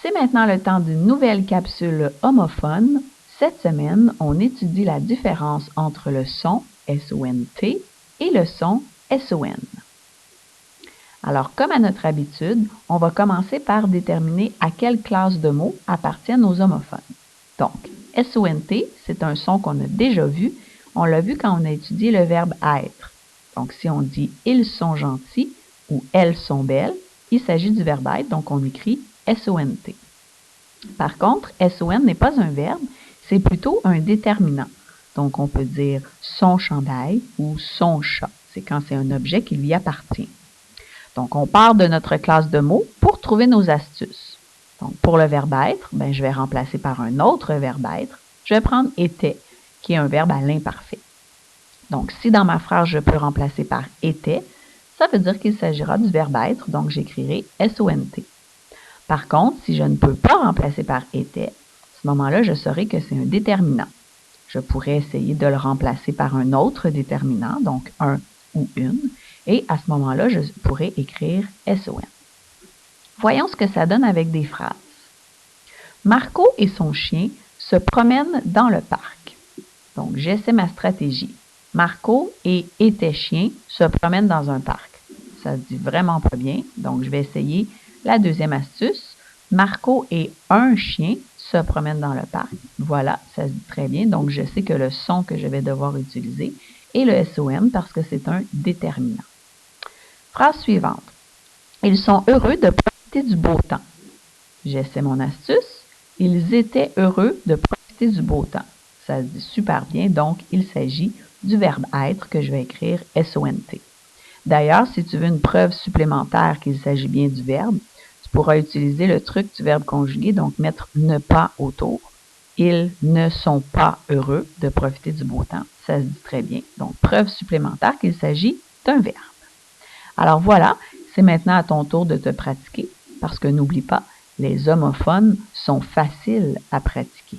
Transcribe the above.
C'est maintenant le temps d'une nouvelle capsule homophone. Cette semaine, on étudie la différence entre le son S-O-N-T et le son S-O-N. Alors, comme à notre habitude, on va commencer par déterminer à quelle classe de mots appartiennent nos homophones. Donc, S-O-N-T, c'est un son qu'on a déjà vu. On l'a vu quand on a étudié le verbe être. Donc, si on dit « ils sont gentils » ou « elles sont belles », il s'agit du verbe être, donc on écrit S-O-N-T. Par contre, S-O-N n'est pas un verbe, c'est plutôt un déterminant. Donc, on peut dire « son chandail » ou « son chat ». C'est quand c'est un objet qui lui appartient. Donc, on part de notre classe de mots pour trouver nos astuces. Donc, pour le verbe être, je vais remplacer par un autre verbe être. Je vais prendre « était », qui est un verbe à l'imparfait. Donc, si dans ma phrase, je peux remplacer par « était », ça veut dire qu'il s'agira du verbe être, donc j'écrirai S-O-N-T. Par contre, si je ne peux pas remplacer par « était », à ce moment-là, je saurai que c'est un déterminant. Je pourrais essayer de le remplacer par un autre déterminant, donc un ou une, et à ce moment-là, je pourrais écrire S-O-N. Voyons ce que ça donne avec des phrases. Marco et son chien se promènent dans le parc. Donc, j'essaie ma stratégie. Marco et était chien se promènent dans un parc. Ça se dit vraiment pas bien, donc je vais essayer la deuxième astuce. Marco et un chien se promènent dans le parc. Voilà, ça se dit très bien, donc je sais que le son que je vais devoir utiliser est le S-O-N parce que c'est un déterminant. Phrase suivante. Ils sont heureux de profiter du beau temps. J'essaie mon astuce. Ils étaient heureux de profiter du beau temps. Ça se dit super bien, donc il s'agit du verbe être que je vais écrire S-O-N-T. D'ailleurs, si tu veux une preuve supplémentaire qu'il s'agit bien du verbe, tu pourras utiliser le truc du verbe conjugué, donc mettre ne pas autour. Ils ne sont pas heureux de profiter du beau temps. Ça se dit très bien. Donc, preuve supplémentaire qu'il s'agit d'un verbe. Alors voilà, c'est maintenant à ton tour de te pratiquer, parce que n'oublie pas, les homophones sont faciles à pratiquer.